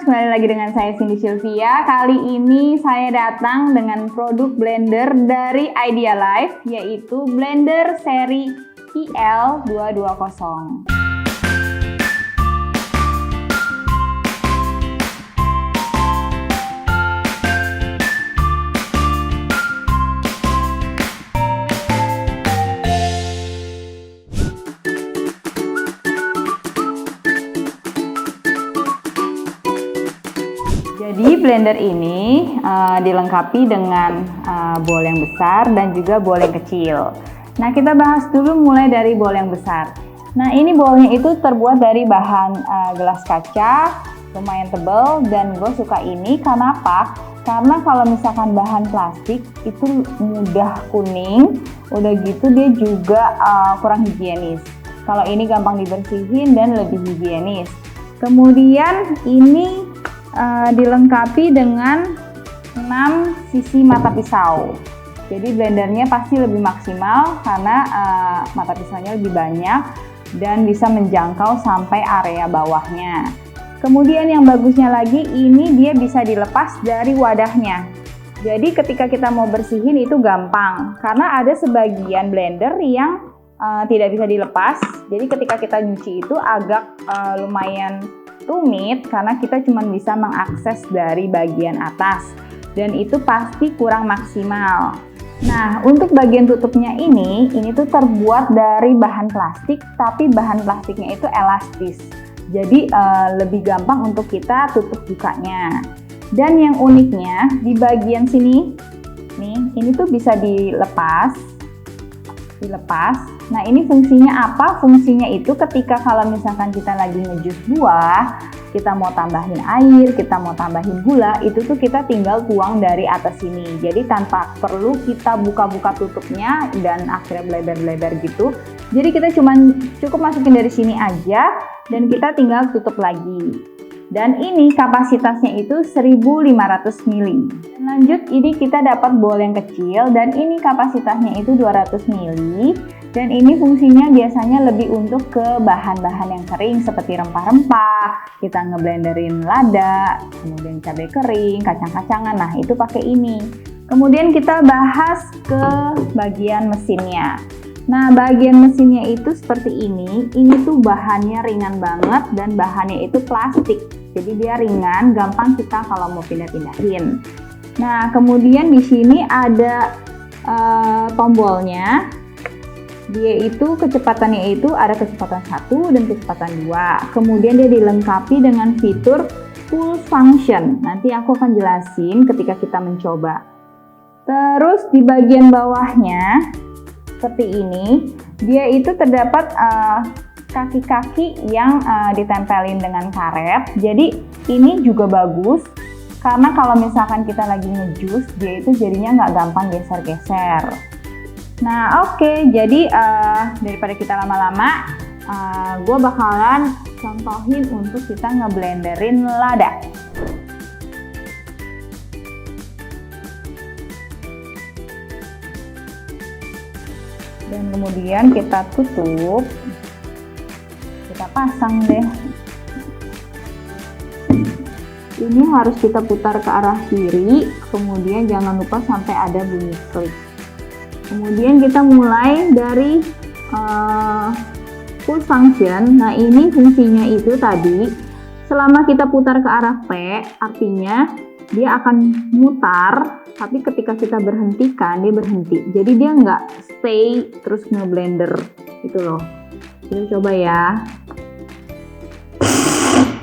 kembali lagi dengan saya Cindy Sylvia. Kali ini saya datang dengan produk blender dari Idea Life, yaitu blender seri IL220. Jadi blender ini dilengkapi dengan bowl yang besar dan juga bowl yang kecil. Nah, kita bahas dulu mulai dari bowl yang besar. Nah, ini bowlnya itu terbuat dari bahan gelas kaca, lumayan tebal, dan gue suka ini karena apa? Karena kalau misalkan bahan plastik itu mudah kuning, udah gitu dia juga kurang higienis. Kalau ini gampang dibersihin dan lebih higienis. Kemudian ini dilengkapi dengan 6 sisi mata pisau. Jadi blendernya pasti lebih maksimal karena mata pisaunya lebih banyak dan bisa menjangkau sampai area bawahnya. Kemudian yang bagusnya lagi, ini dia bisa dilepas dari wadahnya. Jadi ketika kita mau bersihin itu gampang karena ada sebagian blender yang tidak bisa dilepas. Jadi ketika kita nyuci itu agak lumayan rumit karena kita cuma bisa mengakses dari bagian atas dan itu pasti kurang maksimal. Nah, untuk bagian tutupnya ini tuh terbuat dari bahan plastik, tapi bahan plastiknya itu elastis. Jadi lebih gampang untuk kita tutup bukanya. Dan yang uniknya di bagian sini nih, ini tuh bisa dilepas. Nah, ini fungsinya apa? Fungsinya itu ketika kalau misalkan kita lagi ngejus buah, kita mau tambahin air, kita mau tambahin gula, itu tuh kita tinggal tuang dari atas sini. Jadi tanpa perlu kita buka-buka tutupnya dan akhirnya bleber-bleber gitu. Jadi kita cukup masukin dari sini aja dan kita tinggal tutup lagi. Dan ini kapasitasnya itu 1500 ml. Lanjut, ini kita dapat bowl yang kecil dan ini kapasitasnya itu 200 ml. Dan ini fungsinya biasanya lebih untuk ke bahan-bahan yang kering seperti rempah-rempah, kita ngeblenderin lada, kemudian cabai kering, kacang-kacangan. Nah, itu pakai ini. Kemudian kita bahas ke bagian mesinnya. Nah, bagian mesinnya itu seperti ini. Ini tuh bahannya ringan banget dan bahannya itu plastik. Jadi dia ringan, gampang kita kalau mau pindah-pindahin. Nah, kemudian di sini ada tombolnya. Dia itu kecepatannya itu ada kecepatan 1 dan kecepatan 2. Kemudian dia dilengkapi dengan fitur full function. Nanti aku akan jelasin ketika kita mencoba. Terus di bagian bawahnya seperti ini, dia itu terdapat kaki-kaki yang ditempelin dengan karet. Jadi ini juga bagus karena kalau misalkan kita lagi ngejus, dia itu jadinya nggak gampang geser-geser. Nah, oke, jadi daripada kita lama-lama, gue bakalan contohin untuk kita ngeblenderin lada. Dan kemudian kita tutup, kita pasang deh. Ini harus kita putar ke arah kiri, kemudian jangan lupa sampai ada bunyi klik. Kemudian kita mulai dari full function. Nah, ini fungsinya itu tadi, selama kita putar ke arah P, artinya dia akan mutar, tapi ketika kita berhentikan, dia berhenti. Jadi dia nggak stay terus ngeblender gitu loh. Kita coba ya.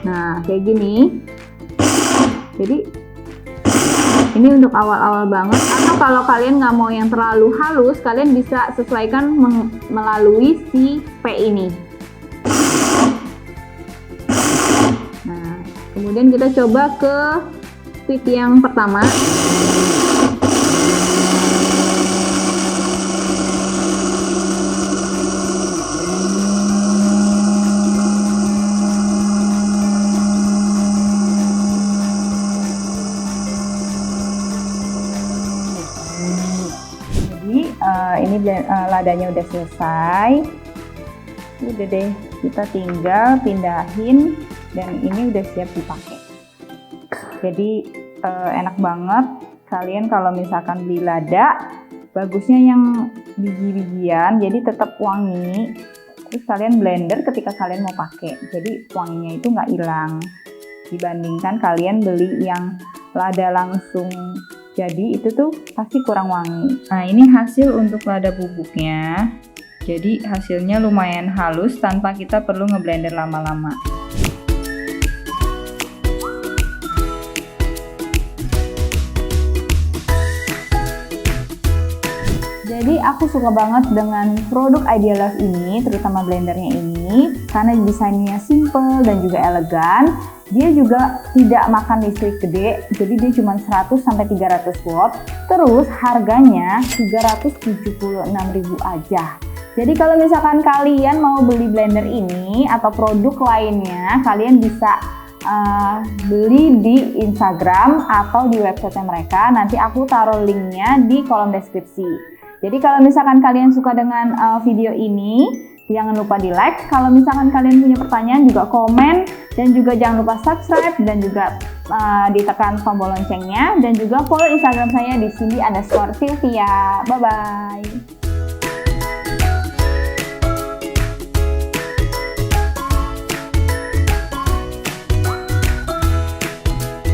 Nah, kayak gini. Jadi ini untuk awal-awal banget. Atau kalau kalian nggak mau yang terlalu halus, kalian bisa sesuaikan melalui si P ini. Nah, kemudian kita coba ke speed yang pertama. Ini ladanya udah selesai. Udah deh, kita tinggal pindahin dan ini udah siap dipakai. Jadi enak banget. Kalian kalau misalkan beli lada, bagusnya yang biji-bijian, jadi tetap wangi. Terus kalian blender ketika kalian mau pakai, jadi wanginya itu nggak hilang. Dibandingkan kalian beli yang lada langsung jadi, itu tuh pasti kurang wangi. Nah, ini hasil untuk lada bubuknya. Jadi hasilnya lumayan halus tanpa kita perlu ngeblender lama-lama. Jadi aku suka banget dengan produk Idealove ini, terutama blendernya ini, karena desainnya simple dan juga elegan. Dia juga tidak makan listrik gede, jadi dia cuma 100-300 watt. Terus harganya 376.000 aja. Jadi kalau misalkan kalian mau beli blender ini atau produk lainnya, kalian bisa beli di Instagram atau di website mereka. Nanti aku taruh linknya di kolom deskripsi. Jadi kalau misalkan kalian suka dengan video ini, jangan lupa di like. Kalau misalkan kalian punya pertanyaan juga komen, dan juga jangan lupa subscribe dan juga ditekan tombol loncengnya, dan juga follow Instagram saya di Cindy_Sylvia. Bye bye.